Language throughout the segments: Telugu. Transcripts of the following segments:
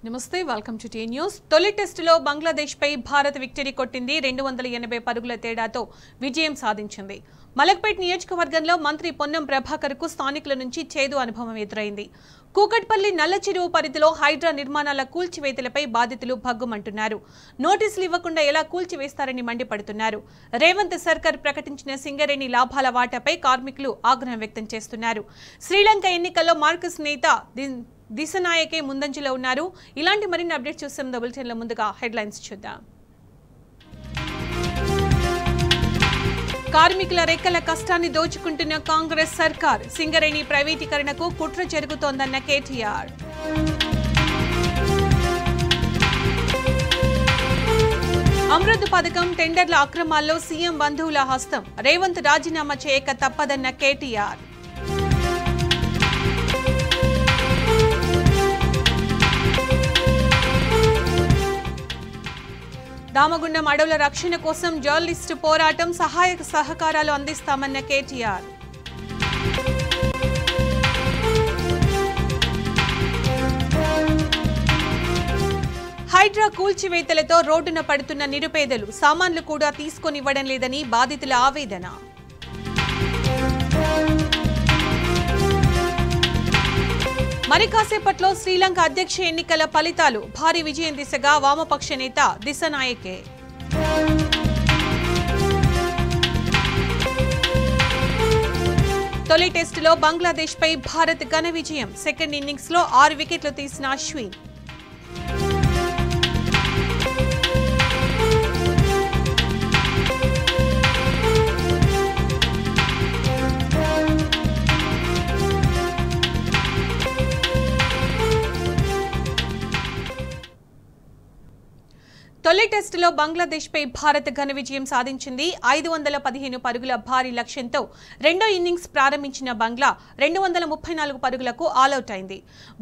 నమస్తే వెల్కమ్ టు టీ న్యూస్. తొలి టెస్టులో బంగ్లాదేశ్ పై భారత్ విక్టరీ కొట్టింది. 280 పరుగుల తేడాతో విజయం సాధించింది. మలక్పేట్ నియోజకవర్గంలో మంత్రి పొన్నం ప్రభాకర్ కు స్థానికుల నుంచి చేదు అనుభవం ఎదురైంది. కూకట్పల్లి నల్ల చెరువు పరిధిలో హైడ్రా నిర్మాణాల కూల్చివేతలపై బాధితులు భగ్గుమంటున్నారు. నోటీసులు ఇవ్వకుండా ఎలా కూల్చివేస్తారని మండిపడుతున్నారు. రేవంత్ సర్కార్ ప్రకటించిన సింగరేణి లాభాల వాటాపై కార్మికులు ఆగ్రహం వ్యక్తం చేస్తున్నారు. శ్రీలంక ఎన్నికల్లో మార్కస్ నేత దిశనాయకే ముందంజలో ఉన్నారు. ఇలాంటి మరిన్ని అప్డేట్స్ చూస్తాం. బులెటిన్ల ముందుగా హెడ్లైన్స్ చూద్దాం. కార్మికుల రెక్కల కష్టాన్ని దోచుకుంటున్న కాంగ్రెస్ సర్కార్, సింగరేణి ప్రైవేటీకరణకు కుట్ర జరుగుతోందన్న కేటీఆర్. అమృత్ పథకం టెండర్ల అక్రమాల్లో సీఎం బంధువుల హస్తం, రేవంత్ రాజీనామా చేయక తప్పదన్న కేటీఆర్. దామగుండం అడవుల రక్షణ కోసం జర్నలిస్టు పోరాటం, సహాయక సహకారాలు అందిస్తామన్న కేటీఆర్. హైడ్రా కూల్చివేతలతో రోడ్డున పడుతున్న నిరుపేదలు, సామాన్లు కూడా తీసుకొనివ్వడం లేదని బాధితుల ఆవేదన. మరి కాసేపట్లో శ్రీలంక అధ్యక్ష ఎన్నికల ఫలితాలు, భారీ విజయం దిశగా వామపక్ష నేత దిశనాయకే. తొలి టెస్టులో బంగ్లాదేశ్ పై భారత్ ఘన విజయం. సెకండ్ ఇన్నింగ్స్ లో 6 వికెట్లు తీసిన అశ్విన్. తొలి టెస్టులో బంగ్లాదేశ్ పై భారత్ ఘన విజయం సాధించింది. 515 పరుగుల భారీ లక్ష్యంతో రెండో ఇన్నింగ్స్ ప్రారంభించిన బంగ్లా 234 పరుగులకు ఆలౌట్ అయింది.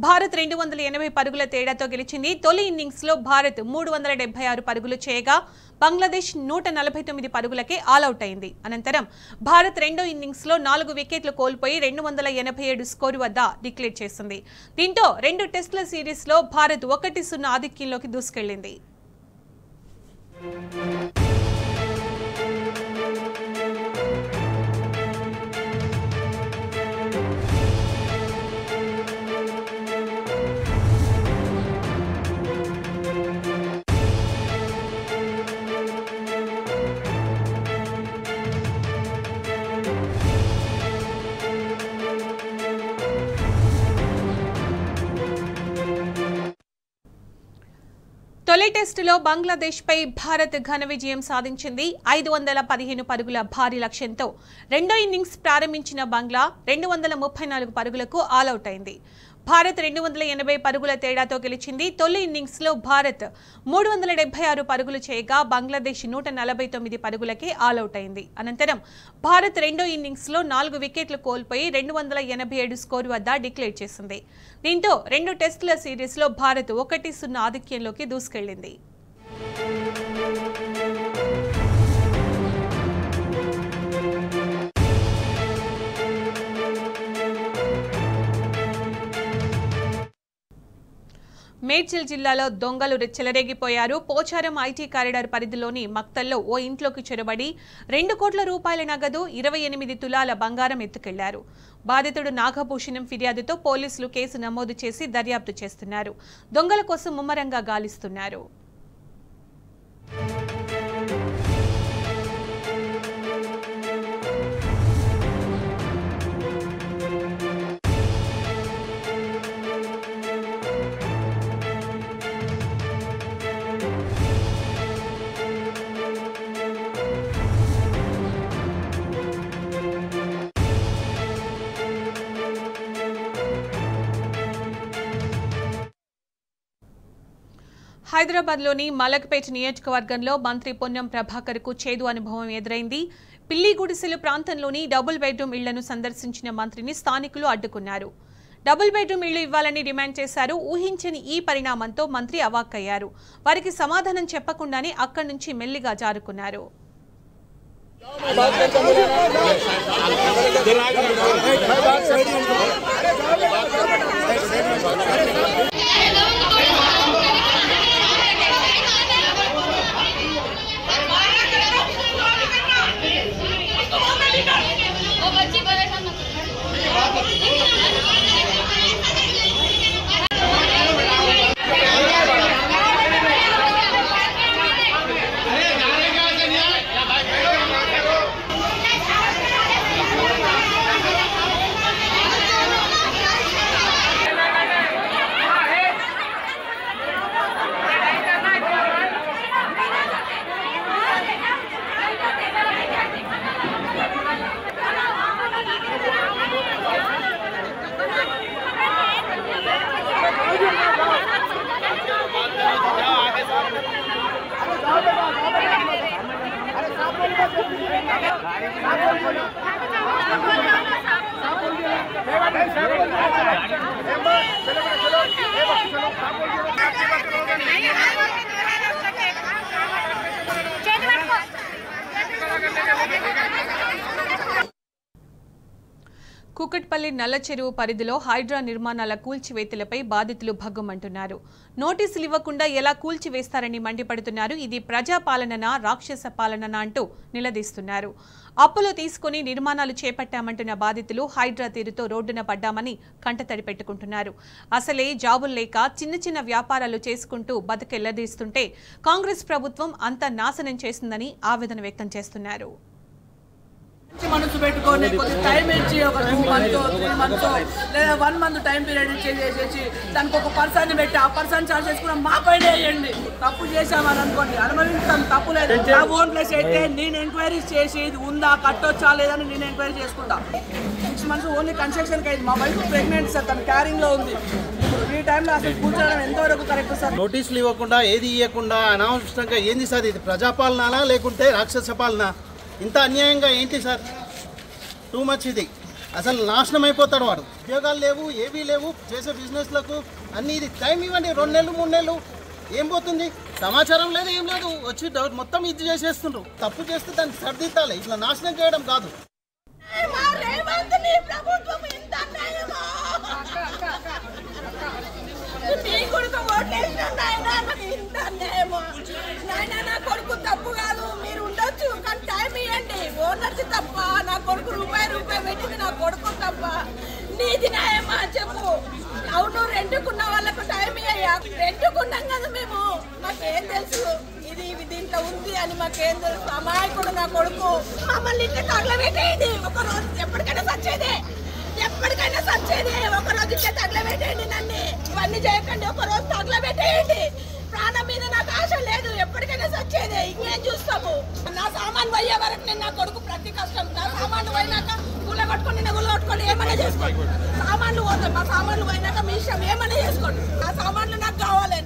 భారత్ 280 పరుగుల తేడాతో గెలిచింది. తొలి ఇన్నింగ్స్ లో భారత్ 376 పరుగులు చేయగా బంగ్లాదేశ్ 149 పరుగులకే ఆలౌట్ అయింది. అనంతరం భారత్ రెండో ఇన్నింగ్స్ లో 4 వికెట్లు కోల్పోయి 287 స్కోరు వద్ద డిక్లేర్ చేసింది. దీంతో 2 టెస్టుల సిరీస్ లో భారత్ 1-0 ఆధిక్యంలోకి దూసుకెళ్లింది. తొలి టెస్టులో బంగ్లాదేశ్ పై భారత్ ఘన విజయం సాధించింది. 515 పరుగుల భారీ లక్ష్యంతో రెండో ఇన్నింగ్స్ ప్రారంభించిన బంగ్లా 234 పరుగులకు ఆలౌట్ అయింది. భారత్ 280 పరుగుల తేడాతో గెలిచింది. తొలి ఇన్నింగ్స్ లో భారత్ 376 పరుగులు చేయగా బంగ్లాదేశ్ 149 పరుగులకే ఆలౌట్ అయింది. అనంతరం భారత్ రెండో ఇన్నింగ్స్ లో 4 వికెట్లు కోల్పోయి 287 స్కోరు వద్ద డిక్లేర్ చేసింది. దీంతో 2 టెస్టుల సిరీస్ లో భారత్ 1-0 ఆధిక్యంలోకి దూసుకెళ్లింది. మేడ్చల్ జిల్లాలో దొంగలు చెలరేగిపోయారు. పోచారం ఐటీ కారిడార్ పరిధిలోని మక్తల్లో ఓ ఇంట్లోకి చొరబడి 2 కోట్ల రూపాయల నగదు, 28 తులాల బంగారం ఎత్తుకెళ్లారు. బాధితుడు నాగభూషణం ఫిర్యాదుతో పోలీసులు కేసు నమోదు చేసి దర్యాప్తు చేస్తున్నారు. దొంగల కోసం ముమ్మరంగా గాలిస్తున్నారు. హైదరాబాద్లోని మలక్పేట్ నియోజకవర్గంలో మంత్రి పొన్నం ప్రభాకర్ కు చేదు అనుభవం ఎదురైంది. పిల్లి గుడిసెలు ప్రాంతంలోని డబుల్ బెడ్రూమ్ ఇళ్లను సందర్శించిన మంత్రిని స్థానికులు అడ్డుకున్నారు. డబుల్ బెడ్రూమ్ ఇళ్లు ఇవ్వాలని డిమాండ్ చేశారు. ఊహించని ఈ పరిణామంతో మంత్రి అవాక్కయ్యారు. వారికి సమాధానం చెప్పకుండానే అక్కడి నుంచి మెల్లిగా జారుకున్నారు. కుకట్పల్లి నల్ల చెరువు పరిధిలో హైడ్రా నిర్మాణాల కూల్చివేతలపై బాధితులు భగ్గుమంటున్నారు. నోటీసులు ఇవ్వకుండా ఎలా కూల్చివేస్తారని మండిపడుతున్నారు. ఇది ప్రజాపాలననా రాక్షస పాలననా అంటూ నిలదీస్తున్నారు. అప్పులు తీసుకుని నిర్మాణాలు చేపట్టామంటున్న బాధితులు హైడ్రా తీరుతో రోడ్డున పడ్డామని కంటతడి పెట్టుకుంటున్నారు. అసలే జాబులు లేక చిన్న చిన్న వ్యాపారాలు చేసుకుంటూ బతుకెళ్లదీస్తుంటే కాంగ్రెస్ ప్రభుత్వం అంతా నాశనం చేస్తుందని ఆవేదన వ్యక్తం చేస్తున్నారు. మనసు పెట్టుకొని కొద్ది టైం ఇచ్చి ఒక 2 months 3 months లేదా 1 month టైం పీరియడ్ ఇచ్చేసేసి దానికి ఒక పర్సన్ పెట్టి ఆ పర్సన్ చార్జ్ చేసుకున్న మా పైన వేయండి. తప్పు చేసామని అనుకోండి, అనుమతించాం, తప్పు లేదు. నా ఓన్ ప్లేస్ అయితే నేను ఎంక్వైరీస్ చేసి ఇది ఉందా కట్టొచ్చా లేదని నేను ఎంక్వైరీ చేసుకుంటా. 6 months ఓన్లీ కన్స్ట్రక్షన్కి అయింది. మా వైఫ్ ప్రెగ్నెంట్ సార్, తన క్యారింగ్లో ఉంది. ఈ టైంలో అసలు కూర్చోవడం ఎంతవరకు కరెక్ట్ సార్? నోటీసులు ఇవ్వకుండా ఏది ఇవ్వకుండా అనవసరంగా ఏంది సార్ ఇది? ప్రజాపాలన లేకుంటే రాక్షస పాలన? ఇంత అన్యాయంగా ఏంటి సార్? టూ మచ్ ఇది. అసలు నాశనం అయిపోతాడు వాడు. ఉద్యోగాలు లేవు, ఏవీ లేవు, చేసే బిజినెస్లకు అన్నీ. ఇది టైం ఇవ్వండి, 2 నెలలు 3 నెలలు. ఏం పోతుంది? సమాచారం లేదు, ఏం లేదు. వచ్చి మొత్తం ఇది చేసేస్తుండ్రు. తప్పు చేస్తే దాన్ని సరిదిద్దాలి, ఇట్లా నాశనం చేయడం కాదు. కొడుకు తప్పు కాదు, మీరు ఉండొచ్చు కానీ టైం ఇవ్వండి. ఓనర్స్ తప్ప, నా కొడుకు రూపాయి పెట్టింది నా కొడుకు తప్ప. నీది న్యాయమా చెప్పు? అవును, రెంట్కున్న వాళ్ళకు టైం ఇయ్యా. రెంట్కున్నాం కదా మేము, మాకేం తెలుసు ఇది దీంట్లో ఉంది అని? మాకేం తెలుసు? అమాయకుడు నా కొడుకు. మమ్మల్ని ఇంట్లో తగలబెట్టేయండి. ఒక రోజు ఎప్పటికైనా సచ్చేదే, ఎప్పటికైనా సచ్చేదే. ఒక రోజు ఇంట్లో తగలబెట్టేయండి. నన్ను ఇవన్నీ చేయకండి, ఒక రోజు తగలబెట్టేయండి. ప్రాణం మీద నాకు ఆశ లేదు, ఎప్పటికైనా సచ్చేదే. ఇంకేం చూస్తాము? నా సామాన్ పోయే వరకు నేను, నా కొడుకు ప్రతి కష్టం. నా సామాన్లు పోయినాక గుళ్ళ కొట్టుకొని గుళ్ళ కొట్టుకొని ఏమైనా చేసుకోండి. సామాన్లు పోతాయి, మా సామాన్లు పోయినాక మీ ఇష్టం, ఏమైనా చేసుకోండి. నా సామాన్లు నాకు కావాలి.